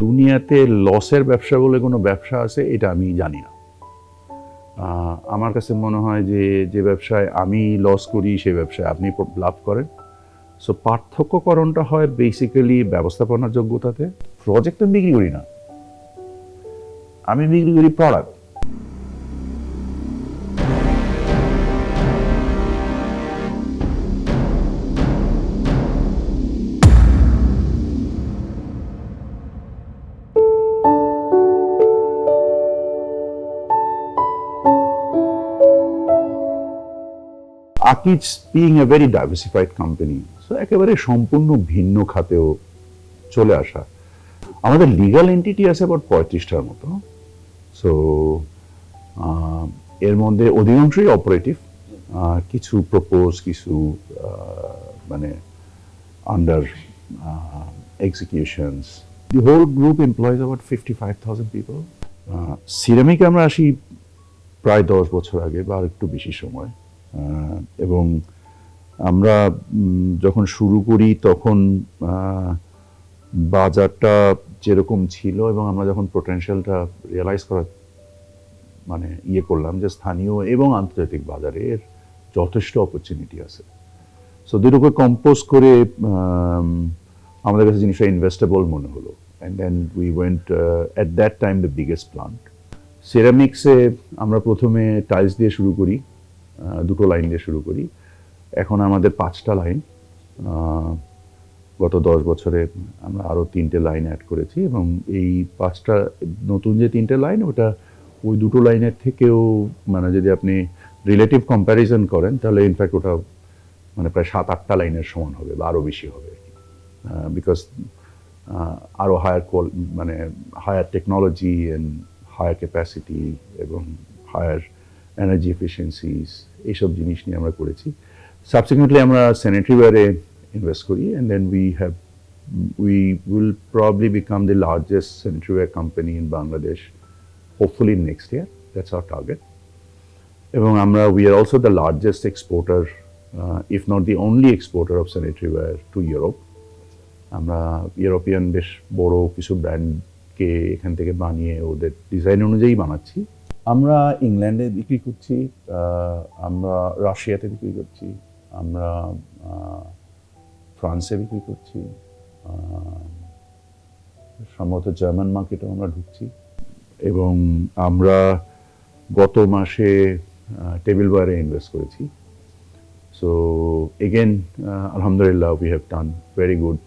দুনিয়াতে লসের ব্যবসা বলে কোনো ব্যবসা আছে এটা আমি জানি না। আমার কাছে মনে হয় যে যে ব্যবসায় আমি লস করি সেই ব্যবসায় আপনি লাভ করেন। সো পার্থক্যকরণটা হয় বেসিক্যালি ব্যবস্থাপনার যোগ্যতাতে। প্রজেক্ট আমি বিক্রি করি না, আমি বিক্রি করি product. Akij being a very diversified company, so একেবারে সম্পূর্ণ ভিন্ন খাতেও চলে আসা। আমাদের লিগাল এন্টিটি আছে আবার 35টার মতো। সো এর মধ্যে অধিকাংশই অপারেটিভ, কিছু প্রপোজ, কিছু মানে under executions. The whole group employees about 55,000 people. সিরামিকে আমরা আসি প্রায় 10 বছর আগে বা একটু বেশি সময়। এবং আমরা যখন শুরু করি তখন বাজারটা যেরকম ছিল এবং আমরা যখন পোটেনশিয়ালটা রিয়েলাইজ করা মানে করলাম যে স্থানীয় এবং আন্তর্জাতিক বাজারে এর যথেষ্ট অপরচুনিটি আছে। সো দুটোকে কম্পোজ করে আমাদের কাছে জিনিসটা ইনভেস্টেবল মনে হলো। And then we went at that time the biggest plant. সিরামিক্সে আমরা প্রথমে টাইলস দিয়ে শুরু করি, 2টো লাইন দিয়ে শুরু করি। এখন আমাদের 5টা লাইন। গত 10 বছরে আমরা আরও 3টে লাইন অ্যাড করেছি এবং এই 5টা নতুন যে 3টে লাইন ওটা ওই 2টো লাইনের থেকেও মানে যদি আপনি রিলেটিভ কম্প্যারিজন করেন তাহলে ইনফ্যাক্ট ওটা মানে প্রায় 7-8টা লাইনের সমান হবে বা আরও বেশি হবে, বিকজ আরও মানে higher technology and higher capacity এবং হায়ার এনার্জি এফিসিয়েন্সিস এইসব জিনিস নিয়ে আমরা করেছি। সাবসিকুয়েন্টলি আমরা স্যানিটারি ওয়্যারে ইনভেস্ট করি and then we will probably become the largest sanitary ware company in Bangladesh, hopefully next year. That's our target. এবং আমরা we are also the largest exporter, if not the only exporter of sanitary ware to Europe. আমরা European বেশ বড় কিছু ব্র্যান্ডকে এখান থেকে বানিয়ে ওদের ডিজাইন অনুযায়ী বানাচ্ছি। আমরা ইংল্যান্ডে বিক্রি করছি, আমরা রাশিয়াতে বিক্রি করছি, আমরা ফ্রান্সে বিক্রি করছি, সম্ভবত জার্মান মার্কেটেও আমরা ঢুকছি। এবং আমরা গত মাসে টেবিল ওয়্যারে ইনভেস্ট করেছি। So again alhamdulillah we have done very good.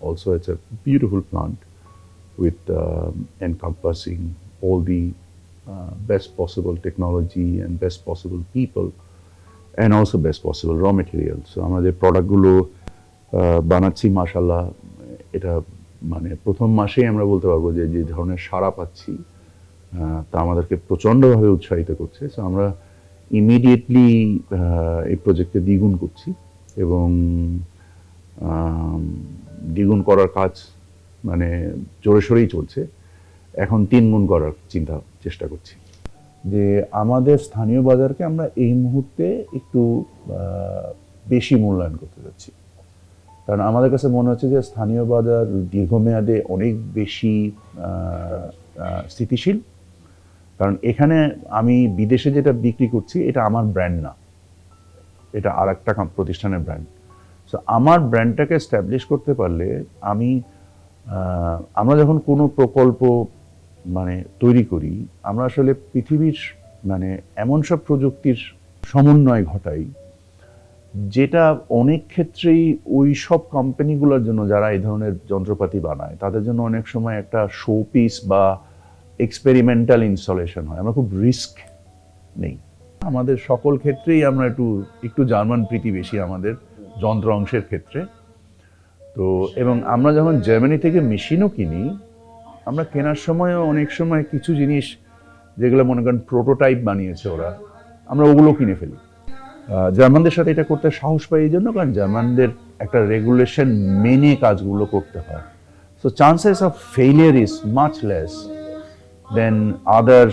Also it's a beautiful plant with encompassing all the best possible technology and best possible people and also best possible raw materials. So আমাদের প্রোডাক্টগুলো বানাচ্ছি মাশাআল্লাহ। এটা মানে প্রথম মাসেই আমরা বলতে পারবো যে যে ধরনের সাড়া পাচ্ছি তা আমাদেরকে প্রচণ্ডভাবে উৎসাহিত করছে। সো আমরা ইমিডিয়েটলি এই প্রজেক্টকে দ্বিগুণ করছি এবং দ্বিগুণ করার কাজ মানে জোরে সোরেই চলছে। এখন 3 গুণ করার চেষ্টা করছি। যে আমাদের স্থানীয় বাজারকে আমরা এই মুহূর্তে একটু বেশি মূল্যায়ন করতে যাচ্ছি, কারণ আমাদের কাছে মনে হচ্ছে যে স্থানীয় বাজার দীর্ঘমেয়াদে অনেক বেশি স্থিতিশীল। কারণ এখানে আমি বিদেশে যেটা বিক্রি করছি এটা আমার ব্র্যান্ড না, এটা আর একটা প্রতিষ্ঠানের ব্র্যান্ড। সো আমার ব্র্যান্ডটাকে এস্টাবলিশ করতে পারলে আমরা যখন কোনো প্রকল্প মানে তৈরি করি আমরা আসলে পৃথিবীর মানে এমন সব প্রযুক্তির সমন্বয় ঘটাই যেটা অনেক ক্ষেত্রেই ওই সব কোম্পানিগুলোর জন্য যারা এই ধরনের যন্ত্রপাতি বানায় তাদের জন্য অনেক সময় একটা শো পিস বা এক্সপেরিমেন্টাল ইনস্টলেশন হয়। আমরা খুব রিস্ক নেই। আমাদের সকল ক্ষেত্রেই আমরা একটু জার্মান প্রীতি বেশি আমাদের যন্ত্র অংশের ক্ষেত্রে। তো এবং আমরা যখন জার্মানি থেকে মেশিনও কিনি আমরা কেনার সময়ও অনেক সময় কিছু জিনিস যেগুলো মনে করেন প্রোটোটাইপ বানিয়েছে ওরা, আমরা ওগুলো কিনে ফেলি। জার্মানদের সাথে এটা করতে সাহস পাই এই জন্য কারণ জার্মানদের একটা রেগুলেশন মেনে কাজগুলো করতে হয়। So chances of failure is much less than other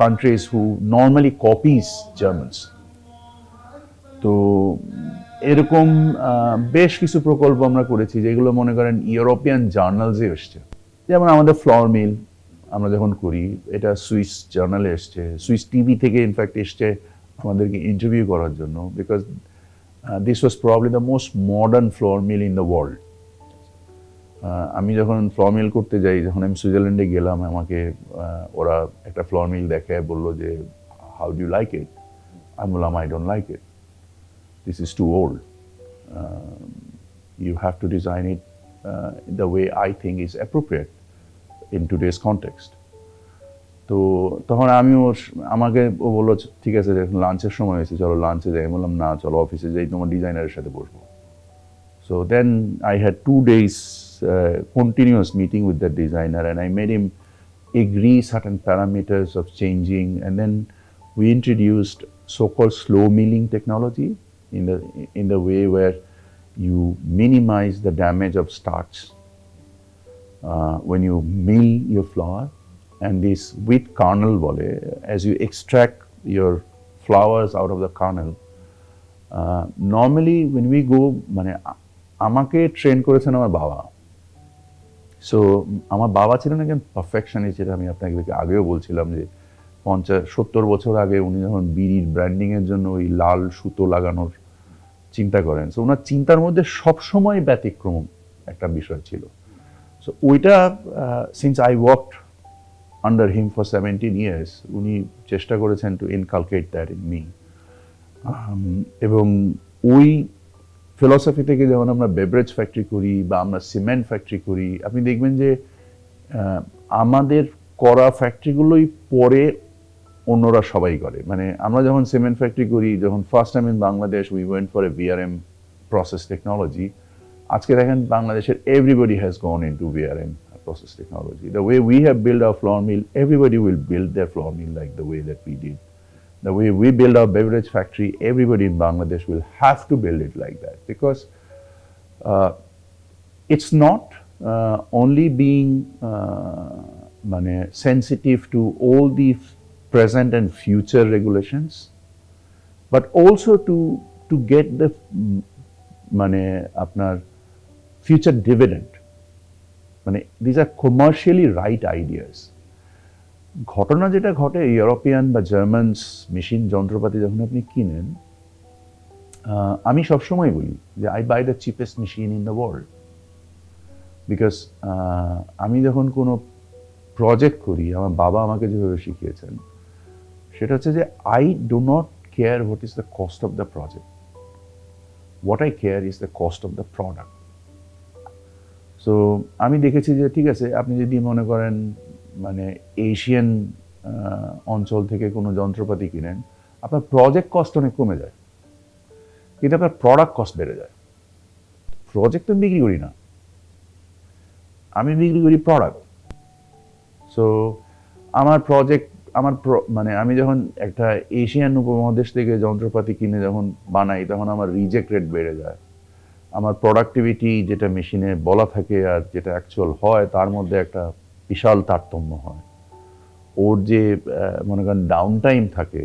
countries who normally copies জার্মানস। তো এরকম বেশ কিছু প্রকল্প আমরা করেছি যেগুলো মনে করেন ইউরোপিয়ান জার্নালসে এসছে। যেমন আমাদের ফ্লাওয়ার মিল আমরা যখন করি, এটা সুইস জার্নালে এসছে, সুইস টিভি থেকে ইনফ্যাক্ট এসছে আমাদেরকে ইন্টারভিউ করার জন্য, because this was probably the most modern flour mill in the world. আমি যখন ফ্লাওয়ার মিল করতে যাই, যখন আমি সুইজারল্যান্ডে গেলাম, আমাকে ওরা একটা ফ্লাওয়ার মিল দেখে বললো যে how do you like it? আমি বললাম I don't like it, this is too old, you have to design it the way I think is appropriate in today's context. তো তখন আমাকে ও বললো ঠিক আছে, লাঞ্চের সময় হয়েছে, চলো লাঞ্চে যাই। বললাম না, চলো অফিসে যাই, তোমার ডিজাইনারের সাথে বসবো। So then I had 2 days continuous meeting with the designer, and I made him agree certain parameters of changing, and then we introduced so-called slow milling technology in the way where you minimize the damage of starch when you mill your flour, and this wheat kernel bole, as you extract your flowers out of the kernel, normally when we go, মানে আমাকে train করেছেন আমার বাবা। So আমার বাবা ছিলেন একজন perfectionist, যেটা আমি আপনাকে আগেও বলছিলাম যে 50-70 বছর আগে উনি যখন বিড়ির ব্র্যান্ডিংয়ের জন্য ওই লাল সুতো লাগানোর চিন্তা করেন, সো ওনার চিন্তার মধ্যে সবসময় ব্যতিক্রম একটা বিষয় ছিল। সো ওইটা since I worked under him for 17 years, উনি চেষ্টা করেছেন to inculcate that in me. এবং ওই ফিলসফি থেকে যেমন আমরা বেভারেজ ফ্যাক্টরি করি বা আমরা সিমেন্ট ফ্যাক্টরি করি, আপনি দেখবেন যে আমাদের করা ফ্যাক্টরিগুলোই পরে অন্যরা সবাই করে। মানে আমরা যখন সিমেন্ট ফ্যাক্টরি করি, যখন first time in Bangladesh we went for a VRM process technology, আজকে দেখেন বাংলাদেশের everybody has gone into VRM process technology. The way we have built our flour mill, everybody will build their flour mill like the way that we did. The way we build our beverage factory, everybody in Bangladesh will have to build it like that, because it's not only being sensitive to all the present and future regulations, but also to get the আপনার future dividend. These are commercially right ideas. ঘটনা যেটা ঘটে, European বা জার্মানস machine যন্ত্রপাতি যখন আপনি কিনেন, আমি সবসময় বলি যে I buy the cheapest machine in the world, because আমি যখন কোনো প্রজেক্ট করি, আমার বাবা আমাকে যেভাবে শিখিয়েছেন সেটা হচ্ছে যে I do not care what is the cost of the project, what eye care is the cost of the product. So আমি দেখেছি যে ঠিক আছে, আপনি যদি মনে করেন এশিয়ান অঞ্চল থেকে কোনো যন্ত্রপাতি কিনেন, আপনার প্রজেক্ট কস্ট অনেক কমে যায়, কিন্তু আপনার প্রোডাক্ট কস্ট বেড়ে যায়। প্রজেক্ট তো বিক্রি করি না, আমি বিক্রি করি প্রোডাক্ট। সো আমার প্রজেক্ট আমি যখন একটা এশিয়ান উপমহাদেশ থেকে যন্ত্রপাতি কিনে যখন বানাই, তখন আমার রিজেক্ট রেট বেড়ে যায়। আমার প্রোডাক্টিভিটি যেটা মেশিনে বলা থাকে আর যেটা অ্যাকচুয়াল হয় তার মধ্যে একটা বিশাল তারতম্য হয়। ওর যে মনে করেন ডাউন টাইম থাকে,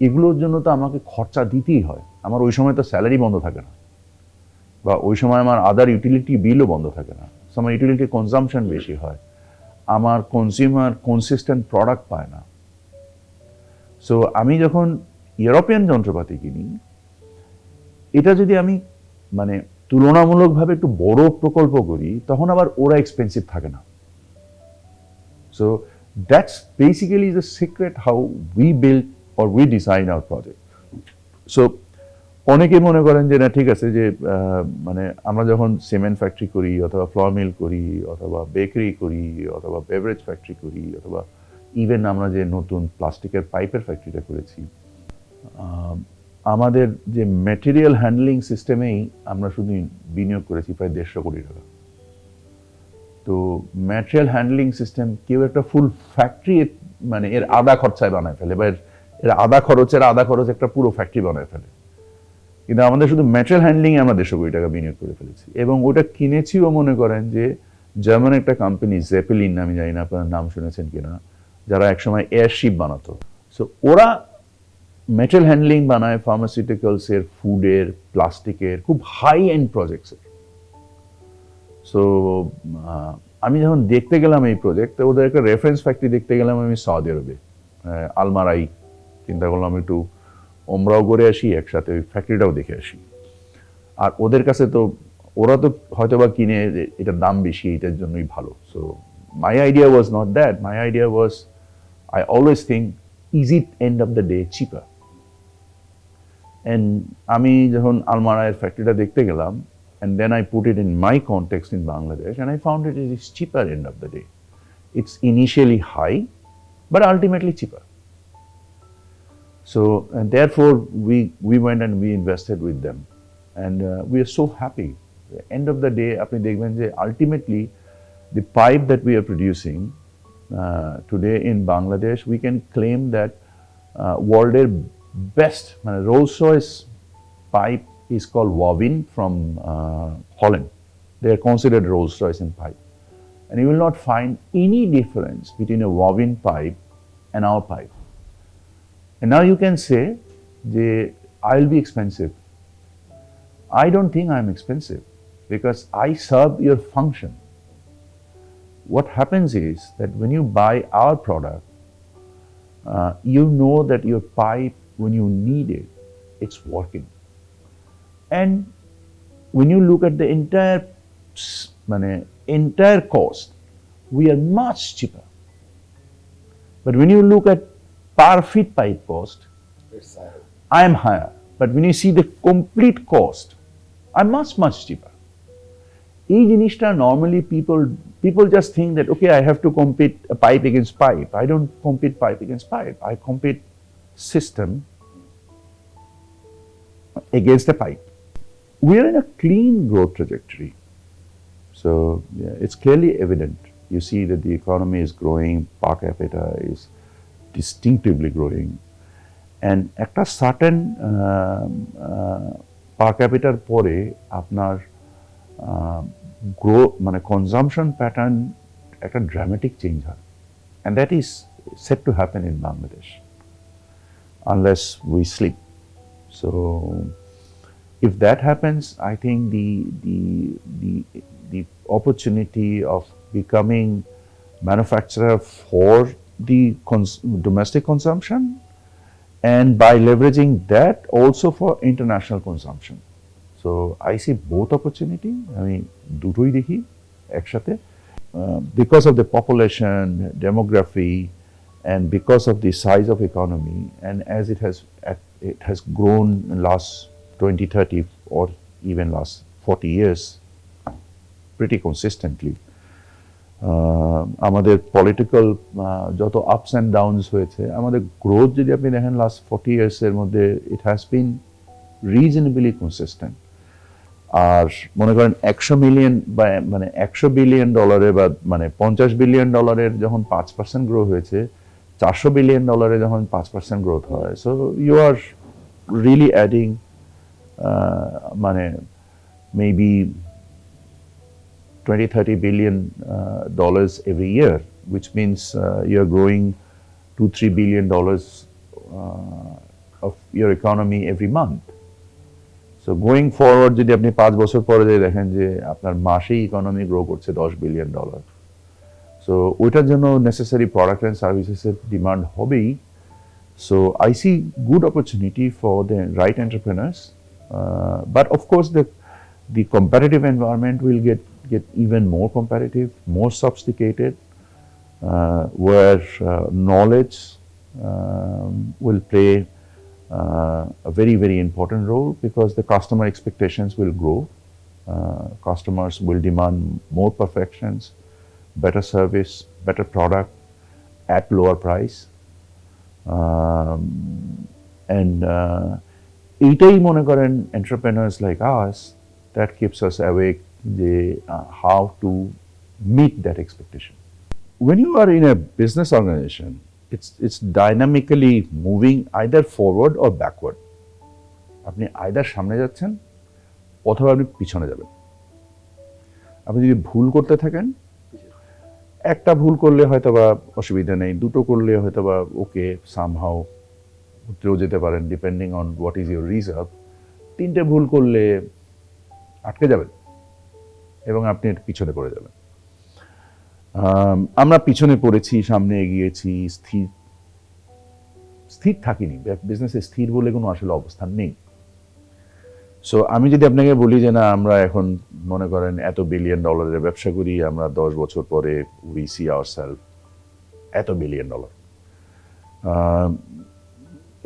এগুলোর জন্য তো আমাকে খরচা দিতেই হয়। আমার ওই সময় তো স্যালারি বন্ধ থাকে না, বা ওই সময় আমার আদার ইউটিলিটি বিলও বন্ধ থাকে না। সো আমার ইউটিলিটি কনজামশন বেশি হয়, আমার কনজিউমার কনসিস্টেন্ট প্রোডাক্ট পায় না। সো আমি যখন ইউরোপিয়ান যন্ত্রপাতি কিনি, এটা যদি আমি তুলনামূলকভাবে একটু বড় প্রকল্প করি, তখন আবার ওরা এক্সপেন্সিভ থাকে না। So that's basically the secret how we build or we design our project. So অনেকে মনে করেন যে না ঠিক আছে, যে আমরা যখন সিমেন্ট ফ্যাক্টরি করি অথবা ফ্লাওয়ার মিল করি অথবা বেকারি করি অথবা বেভারেজ ফ্যাক্টরি করি অথবা ইভেন আমরা যে নতুন প্লাস্টিকের পাইপের ফ্যাক্টরিটা করেছি, আমাদের যে ম্যাটেরিয়াল হ্যান্ডলিং সিস্টেমেই আমরা শুধু বিনিয়োগ করেছি প্রায় 150 কোটি টাকা। তো ম্যাটেরিয়াল হ্যান্ডলিং সিস্টেম কেউ একটা ফুল ফ্যাক্টরি এর আধা খরচায় বানায় ফেলে, বা এর আধা খরচ একটা পুরো ফ্যাক্টরি বানায় ফেলে। কিন্তু আমাদের শুধু ম্যাটেরিয়াল হ্যান্ডলিংয়ে আমরা 150 কোটি টাকা বিনিয়োগ করে ফেলেছি, এবং ওটা কিনেছিও মনে করেন যে জার্মান একটা কোম্পানি জেপেলিন, আমি জানি না আপনার নাম শুনেছেন কিনা, যারা একসময় এয়ারশিপ বানাতো। সো ওরা মেটেরিয়াল হ্যান্ডলিং বানায় ফার্মাসিউটিক্যালসের, ফুডের, প্লাস্টিকের, খুব হাই এন্ড প্রজেক্টসের। সো আমি যখন দেখতে গেলাম এই প্রজেক্ট, ওদের একটা রেফারেন্স ফ্যাক্টরি দেখতে গেলাম আমি সৌদি আরবে, আলমারাই। চিন্তা করলাম একটু ওমরাও করে আসি, একসাথে ওই ফ্যাক্টরিটাও দেখে আসি। আর ওদের কাছে তো ওরা তো হয়তো বা কিনে এটার দাম বেশি, এটার জন্যই ভালো। So my idea was not that, my idea was I always think is it end of the day cheaper. And আমি যখন আলমারায়ের ফ্যাক্টরিটা দেখতে গেলাম, and then I put it in my context in Bangladesh, and I found it is cheaper end of the day. It's initially high, but ultimately cheaper. So, and therefore, we went and we invested with them, and we are so happy. The end of the day, আপনি দেখবেন যে ultimately, the pipe that we are producing today in Bangladesh, we can claim that world's best, Rolls-Royce pipe is called Wavin from Holland. They are considered Rolls-Royce in pipe. And you will not find any difference between a Wavin pipe and our pipe. And now you can say, I'll be expensive. I don't think I'm expensive because I serve your function. What happens is that when you buy our product, you know that your pipe, when you need it, it's working. And when you look at the entire cost, we are much cheaper. But when you look at per feet pipe cost, I am higher. But when you see the complete cost, I'm much cheaper. এই জিনিসটা normally people just think that, okay, I have to compete a pipe against pipe. I don't compete pipe against pipe. I compete system against a pipe. We are in a clean growth trajectory. So yeah, it's clearly evident. You see that the economy is growing, per capita is distinctively growing. And একটা certain per capita পরে আপনার grow consumption pattern একটা dramatic change হয়. And that is set to happen in Bangladesh unless we sleep. So if that happens, I think the opportunity of becoming manufacturer for the domestic consumption, and by leveraging that also for international consumption. So I see both opportunity. I mean, dutoi dekhi ekshate because of the population, demography, and because of the size of economy, and as it has grown in last 20, 30, or even last 40 years pretty consistently. আমাদের political যত ups and downs হয়েছে, আমাদের growth যদি আপনি দেখেন last 40 ইয়ার্সের মধ্যে it has been reasonably consistent. আর মনে করেন 100 মিলিয়ন বা $100 বিলিয়ন বা 50 বিলিয়ন ডলারের যখন 5% গ্রো হয়েছে, $400 বিলিয়ন যখন 5% গ্রোথ হয়, so you are really adding maybe $20-30 billion every year, which means you're growing $2-3 billion of your economy every month. So going forward, যদি আপনি 5 বছর পরে যদি দেখেন যে আপনার মাসেই ইকোনমি গ্রো করছে $10 বিলিয়ন, সো ওইটার জন্য নেসেসারি প্রোডাক্ট অ্যান্ড সার্ভিসেসের ডিমান্ড হবেই। So I see good opportunity for the right entrepreneurs, but of course the competitive environment will get even more competitive, more sophisticated, where knowledge will play a very important role because the customer expectations will grow. Customers will demand more perfections, better service, better product at lower price, and এইটাই মনে করেন entrepreneurs like us that keeps us awake, how to meet that expectation. When you are in a business organization, it's dynamically moving either forward or backward. আপনি either সামনে যাচ্ছেন অথবা আপনি পিছনে যাবেন। আপনি যদি ভুল করতে থাকেন, একটা ভুল করলে হয়তো বা অসুবিধা নেই, দুটো করলে হয়তো বা ওকে সামহাও উতরেও যেতে পারেন depending on what is your reserve. 3টে ভুল করলে আটকে যাবেন এবং আপনি পিছনে পড়ে যাবেন। আমরা পিছনে পড়েছি, সামনে এগিয়েছি, স্থির থাকিনি। বিজনেসে স্থির বলে কোনো আসলে অবস্থান নেই। সো আমি যদি আপনাকে বলি যে না আমরা এখন মনে করেন $1 বিলিয়ন ব্যবসা করি, আমরা 10 বছর পরে উই সি আওয়ারসেলফ $1 বিলিয়ন,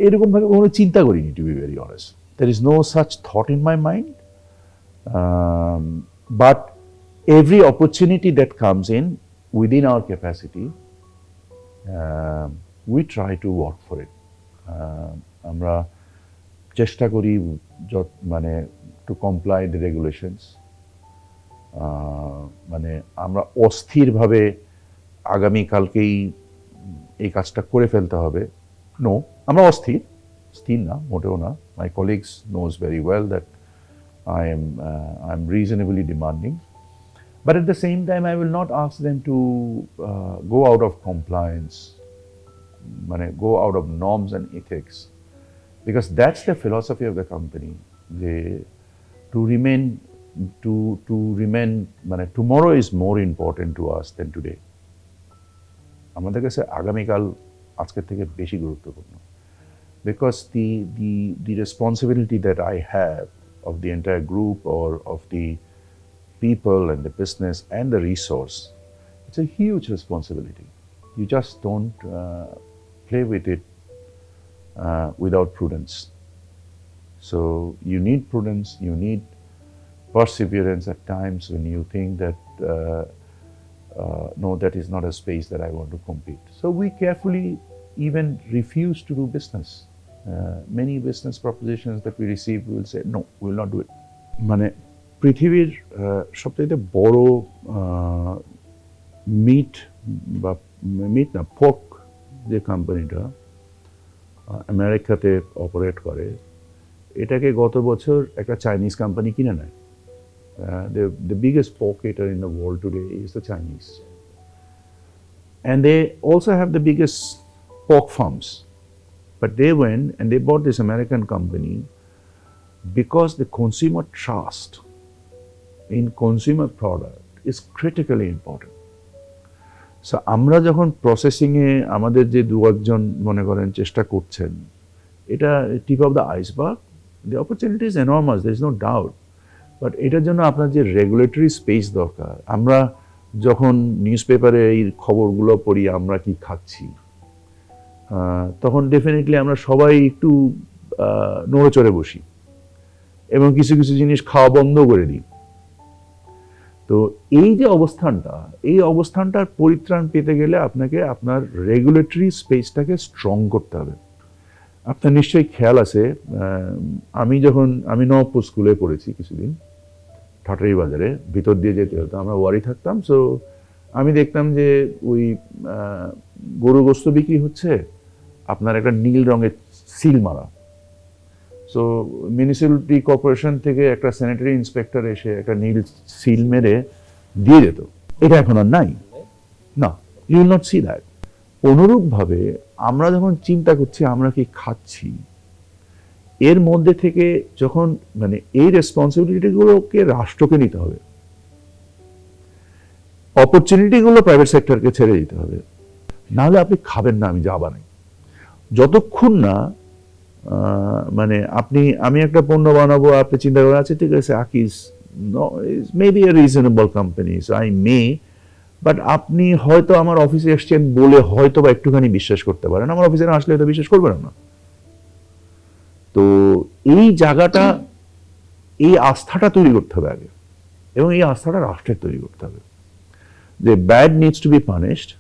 এরকম ভাবে কখনো চিন্তা করিনি, to be very honest. There is no such thought in my mind, but every opportunity that comes in within our capacity, we try to work for it. আমরা চেষ্টা করি মানে to comply the regulations. মানে আমরা অস্থিরভাবে আগামীকালকেই এই কাজটা করে ফেলতে হবে, নো, আমরা স্থির না, মোটেও না। My colleagues knows very well that I am reasonably demanding, but at the same time I will not ask them to go out of compliance, go out of norms and ethics, because that's the philosophy of the company. To remain tomorrow is more important to us than today. আমাদের কাছে আগামীকাল আজকের থেকে বেশি গুরুত্বপূর্ণ, because the responsibility that I have of the entire group or of the people and the business and the resource, it's a huge responsibility. You just don't play with it without prudence. So you need prudence, you need perseverance at times when you think that no, that is not a space that I want to compete. So we carefully even refuse to do business. Many business propositions that we receive, we will say no, we will not do it. পৃথিবীর সবচেয়ে বড় meet না pork যে কোম্পানিটা আমেরিকাতে operate করে, এটাকে গত বছর একটা চাইনিজ কোম্পানি কিনে নেয়। The biggest pork eater in the world today is the Chinese, and they also have the biggest pork farms. But they went and they bought this American company because the consumer trust in consumer product is critically important. So আমরা যখন প্রসেসিংয়ে আমাদের যে দু একজন মনে করেন চেষ্টা করছেন, এটা tip of the iceberg. The opportunity is enormous, there is no doubt. But এটার জন্য আপনার যে রেগুলেটরি স্পেস দরকার, আমরা যখন নিউজ পেপারে এই খবরগুলো পড়ি আমরা কি খাচ্ছি, তখন ডেফিনেটলি আমরা সবাই একটু নড়েচড়ে বসি এবং কিছু কিছু জিনিস খাওয়া বন্ধ করে দিই। তো এই যে এই অবস্থানটার পরিত্রাণ পেতে গেলে আপনাকে আপনার রেগুলেটরি স্পেসটাকে স্ট্রং করতে হবে। আপনার নিশ্চয়ই খেয়াল আছে, আমি নবপুর স্কুলে পড়েছি কিছুদিন, ঠাটারি বাজারে ভিতর দিয়ে যেতে হতো, আমরা ওয়ারি থাকতাম। সো আমি দেখতাম যে ওই গরু গোস্ত বিক্রি হচ্ছে, আপনার একটা নীল রঙের সিল মারা। সো মিউনিসিপ্যালিটি কর্পোরেশন থেকে একটা স্যানিটারি ইন্সপেক্টর এসে একটা নীল সিল মেরে দিয়ে যেত। এটা এখন আর নাই, না, you will not see that. অনুরূপভাবে আমরা যখন চিন্তা করছি আমরা কি খাচ্ছি, এর মধ্যে থেকে যখন এই রেসপন্সিবিলিটিগুলোকে রাষ্ট্রকে নিতে হবে, অপরচুনিটিগুলো প্রাইভেট সেক্টরকে ছেড়ে দিতে হবে, নাহলে আপনি খাবেন না, আমি যা বানাই। যতক্ষণ না আমি একটা পণ্য বানাবো, আপনি চিন্তা করে আছে ঠিক আছে Akij may B A reasonable company, so I may, but আপনি হয়তো আমার অফিসে এসছেন বলে হয়তো বা একটুখানি বিশ্বাস করতে পারেন, আমার অফিসে না আসলে হয়তো বিশ্বাস করবেন না। তো এই জায়গাটা, এই আস্থাটা তৈরি করতে হবে আগে, এবং এই আস্থাটা রাষ্ট্রের তৈরি করতে হবে যে bad needs to be punished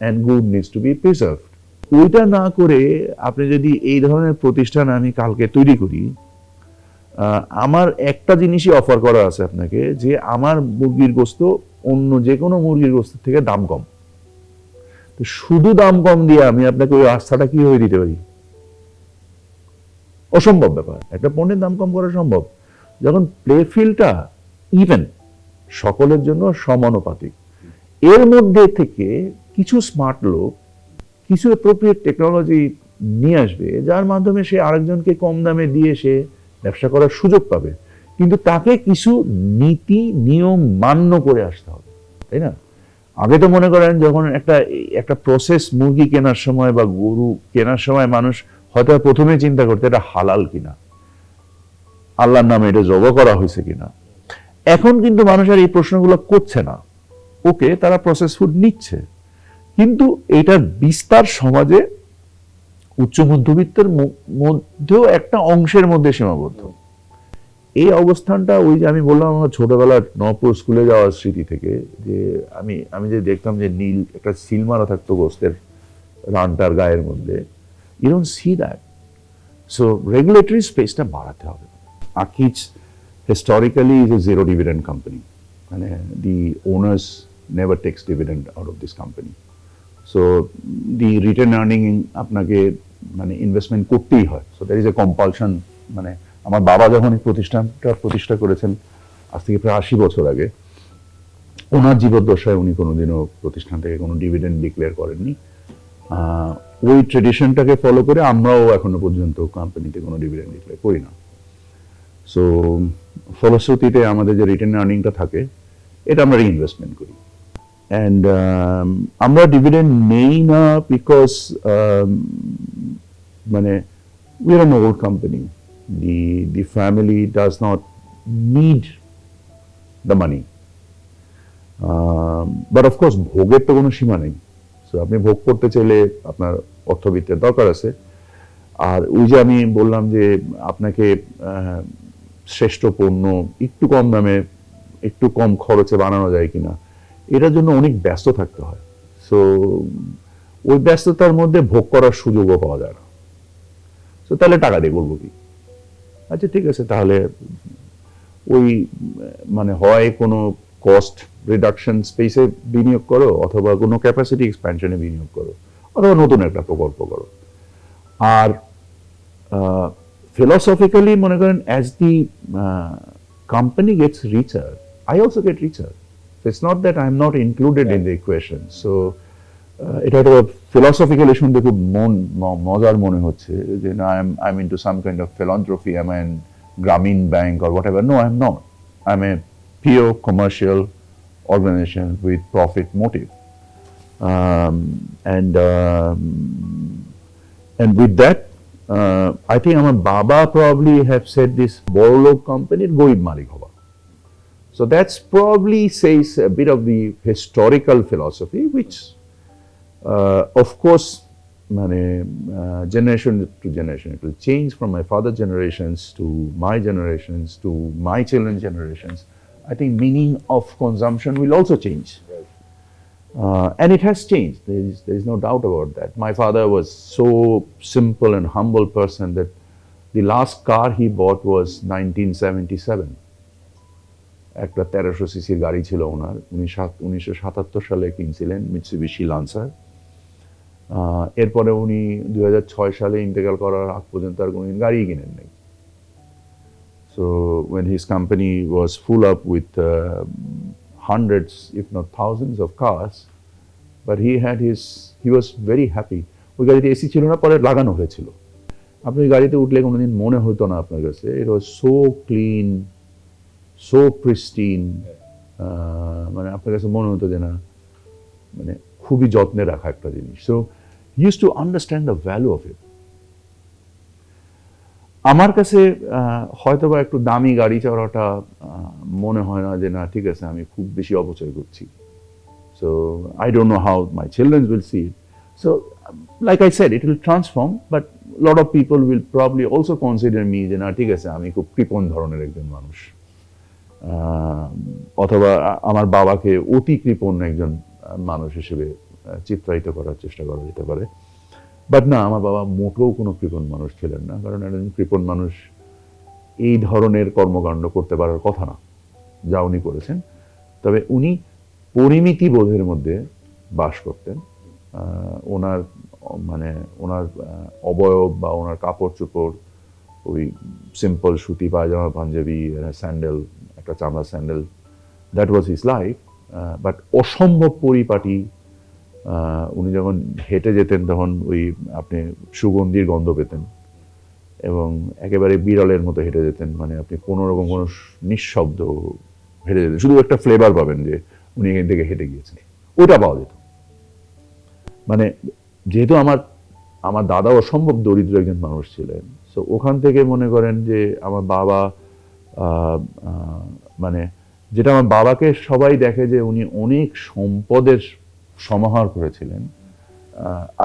and good needs to be preserved. ওইটা না করে আপনি যদি এই ধরনের প্রতিষ্ঠান আমি কালকে তৈরি করি, আমার একটা জিনিসই অফার করা আছে আপনাকে, যে আমার মুরগির গোস্ত অন্য যে কোনো মুরগির গোস্ত থেকে দাম কম। তো শুধু দাম কম দিয়ে আমি আপনাকে ওই আস্থাটা কিভাবে দিতে পারি? অসম্ভব ব্যাপার। একটা পণ্যের দাম কম করা সম্ভব যখন প্লে ফিল্ডটা ইভেন, সকলের জন্য সমানুপাতিক। এর মধ্যে থেকে কিছু স্মার্ট লোক কিছু অ্যাপ্রোপ্রিয়েট টেকনোলজি নিয়ে আসবে, যার মাধ্যমে সে আরেকজনকে কম দামে দিয়ে সে ব্যবসা করার সুযোগ পাবে, কিন্তু তাকে কিছু নীতি নিয়ম মান্য করে আসতে হবে, তাই না? আগে তো মনে করেন যখন একটা প্রসেস মুরগি কেনার সময় বা গরু কেনার সময় মানুষ হয়তো প্রথমে চিন্তা করতে এটা হালাল কিনা, আল্লাহর নামে এটা জবাই করা হয়েছে কিনা। এখন কিন্তু মানুষ আর এই প্রশ্নগুলো করছে না। ওকে, তারা প্রসেস ফুড নিচ্ছে, কিন্তু এটার বিস্তার সমাজে উচ্চ মধ্যবিত্তের মধ্যেও একটা অংশের মধ্যে সীমাবদ্ধ। এই অবস্থানটা ওই যে আমি বললাম আমার ছোটবেলার নবপুর স্কুলে যাওয়ার স্মৃতি থেকে, যে আমি যে দেখতাম যে নীল একটা সিল মারা থাকতো গোস্তের রানটার গায়ের মধ্যে, you don't see that. So regulatory স্পেসটা বাড়াতে হবে। Akij historically is a zero dividend company. And the owners never takes dividend out of this company. So the return earning আপনাকে মানে ইনভেস্টমেন্ট করতেই হয়। So there is a compulsion। মানে আমার বাবা যখন এই প্রতিষ্ঠানটা প্রতিষ্ঠা করেছেন আজ থেকে প্রায় 80 বছর আগে, ওনার জীবদ্দশায় উনি কোনোদিনও প্রতিষ্ঠান থেকে কোনো ডিভিডেন্ড ডিক্লেয়ার করেননি। ওই ট্রেডিশনটাকে ফলো করে আমরাও এখনো পর্যন্ত কোম্পানিতে কোনো ডিভিডেন্ড ডিক্লেয়ার করি না। সো ফলশ্রুতিতে আমাদের যে রিটার্ন আর্নিংটা থাকে এটা আমরা রিইনভেস্টমেন্ট করি। অ্যান্ড আমরা ডিভিডেন্ড নেই না বিকজ মানে we are an old company, the family does not need the money, but of course ভোগের তো কোনো সীমা নেই। সো আপনি ভোগ করতে চাইলে আপনার অর্থবিত্তের দরকার আছে। আর ওই যে আমি বললাম যে আপনাকে শ্রেষ্ঠ পণ্য একটু কম দামে একটু কম খরচে বানানো যায় কিনা, এটার জন্য অনেক ব্যস্ত থাকতে হয়। সো ওই ব্যস্ততার মধ্যে ভোগ করার সুযোগও পাওয়া যায় না। সো তাহলে টাকা দিয়ে করবো কি? আচ্ছা ঠিক আছে, তাহলে ওই মানে হয় কোনো কস্ট রিডাকশন স্পেসে বিনিয়োগ করো, অথবা কোনো ক্যাপাসিটি এক্সপ্যানশনে বিনিয়োগ করো, অথবা নতুন একটা প্রকল্প করো। আর philosophically মনে করেন as the company gets richer, I also get richer. So it's not that I'm not included in the equation. So এটা একটা philosophically শুনতে খুব মজার মনে হচ্ছে যে না, I'm into some kind of philanthropy, I'm in Grameen Bank or whatever. No, I'm not. I'm a pure commercial organization with profit motive. And with that, I think আমার বাবা probably have said this বড়লোক কোম্পানির গরিব মালিক হওয়া। So that's probably says a bit of the historical philosophy, which of course মানে generation to generation it will change from my father generations to my generations to my children's generations. I think meaning of consumption will also change. And it has changed. There is no doubt about that. My father was so simple and humble person that the last car he bought was 1977. একটা 1300 সিসির গাড়ি ছিল ওনার, 1977 সালে কিনছিলেন Mitsubishi lancer. এরপরে উনি 2006 সালে ইন্তেকাল করার আগ পর্যন্ত আর কোনোদিন গাড়ি কিনেন নাই। So when his company was full up with hundreds, if not thousands of cars, but he was very happy. ওই গাড়িতে এসি ছিল না, পরে লাগানো হয়েছিল। আপনি গাড়িতে উঠলে কোনোদিন মনে হতো না আপনার কাছে, it was so clean, so pristine, মানে আপনার কাছে মনে হতো যে না মানে খুবই যত্নে রাখা একটা জিনিস। So he used to understand the value of it. আমার কাছে হয়তোবা একটু দামি গাড়ি চালানোটা মনে হয় না যে না ঠিক আছে আমি খুব বেশি অপচয় করছি। So I don't know how my children will see it. So like I said, it will transform, but a lot of people will probably also consider me যে না ঠিক আছে আমি খুব কৃপণ ধরনের একজন মানুষ, অথবা আমার বাবাকে অতি কৃপণ একজন মানুষ হিসেবে চিত্রায়িত করার চেষ্টা করা যেতে পারে। বাট না, আমার বাবা মোটেও কোনো কৃপণ মানুষ ছিলেন না, কারণ একজন কৃপণ মানুষ এই ধরনের কর্মকাণ্ড করতে পারার কথা না যা উনি করেছেন। তবে উনি পরিমিতি বোধের মধ্যে বাস করতেন। ওনার অবয়ব বা ওনার কাপড় চোপড় ওই সিম্পল সুতি পায়জামা পাঞ্জাবি স্যান্ডেল, একটা চামড়া sandal, that was his life. But অসম্ভব পরিপাটি। উনি যখন হেঁটে যেতেন তখন ওই আপনি সুগন্ধির গন্ধ পেতেন, এবং একেবারে বিড়ালের মতো হেঁটে যেতেন, মানে আপনি কোনো রকম কোনো নিঃশব্দ হেঁটে যেতেন, শুধু একটা ফ্লেভার পাবেন যে উনি এখান থেকে হেঁটে গিয়েছেন। ওটা পাওয়া যেত। মানে যেহেতু আমার দাদা অসম্ভব দরিদ্র একজন মানুষ ছিলেন, সো ওখান থেকে মনে করেন যে আমার বাবা মানে যেটা আমার বাবাকে সবাই দেখে যে উনি অনেক সম্পদের সমাহার করেছিলেন।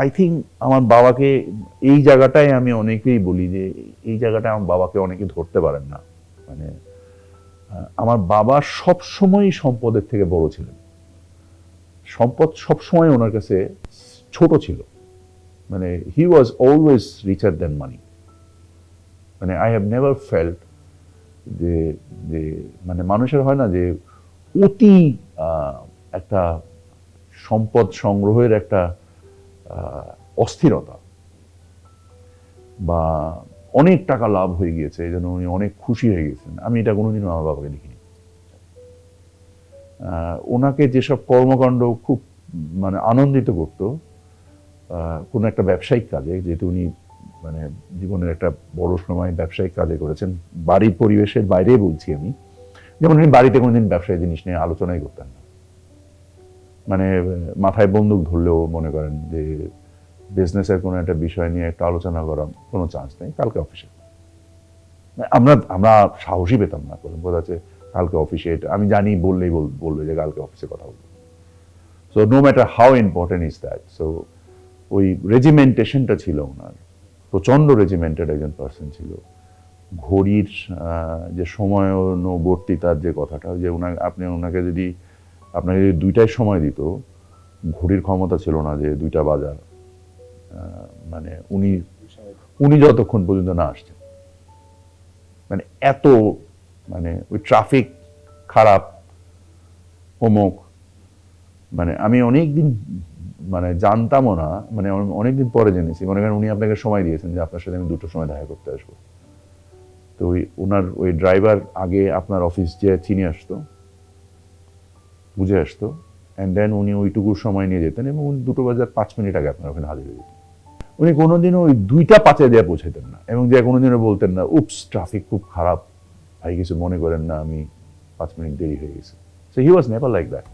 আই থিঙ্ক আমার বাবাকে এই জায়গাটায় আমি অনেকেই বলি যে এই জায়গাটায় আমার বাবাকে অনেকে ধরতে পারেন না। মানে আমার বাবা সবসময়ই সম্পদের থেকে বড় ছিলেন, সম্পদ সবসময় ওনার কাছে ছোট ছিল। মানে হি ওয়াজ অলওয়েজ রিচার দ্যান মানি। মানে আই হ্যাভ নেভার ফেল্ট যে যে মানে মানুষের হয় না যে অতি একটা সম্পদ সংগ্রহের একটা অস্থিরতা, বা অনেক টাকা লাভ হয়ে গিয়েছে এই জন্য উনি অনেক খুশি হয়ে গেছেন, আমি এটা কোনোদিনও আমার বাবাকে দেখিনি। ওনাকে যেসব কর্মকাণ্ড খুব মানে আনন্দিত করত, কোনো একটা ব্যবসায়িক কাজে, যেহেতু উনি মানে জীবনের একটা বড় সময় ব্যবসায়িক কাজে করেছেন, বাড়ির পরিবেশের বাইরে বলছি আমি, যেমন উনি বাড়িতে কোনোদিন ব্যবসায়ী জিনিস নিয়ে আলোচনাই করতেন না। মানে মাথায় বন্দুক ধরলেও মনে করেন যে বিজনেসের কোনো একটা বিষয় নিয়ে একটা আলোচনা করার কোনো চান্স নেই, কালকে অফিসে। আমরা সাহসী পেতাম না, বোঝা যাচ্ছে কালকে অফিসে, এটা আমি জানি বললেই বলবে যে কালকে অফিসে কথা বলবো। So no matter how important is that. So ওই রেজিমেন্টেশনটা ছিল ওনার, প্রচণ্ড রেজিমেন্টেড একজন পার্সন ছিল। ঘড়ির যে সময়ানুবর্তিতার যে কথাটা, যে আপনাকে যদি দুইটায় সময় দিত, ঘড়ির ক্ষমতা ছিল না যে 2টা বাজার, মানে উনি যতক্ষণ পর্যন্ত না আসছেন, মানে এত মানে ওই ট্রাফিক খারাপ অমুক, মানে আমি অনেকদিন মানে জানতামও না, মানে অনেকদিন পরে জেনেছি। মনে করেন উনি আপনাকে সময় দিয়েছেন যে আপনার সাথে আমি 2টোর সময় দেখা করতে আসবো, তো ওনার ওই ড্রাইভার আগে আপনার অফিস যে চিনে আসতো, বুঝে আসতো, অ্যান্ড দেন উনি ওইটুকুর সময় নিয়ে যেতেন এবং 2টো বাজার 5 মিনিট আগে আপনার ওখানে হাজির হয়ে যেতেন। উনি কোনোদিনও ওই 2টা 5-এ দিয়ে পৌঁছাতেন না, এবং যে কোনোদিনও বলতেন না উপস ট্রাফিক খুব খারাপ ভাই, কিছু মনে করেন না, আমি 5 মিনিট দেরি হয়ে গেছে। So he was never like that.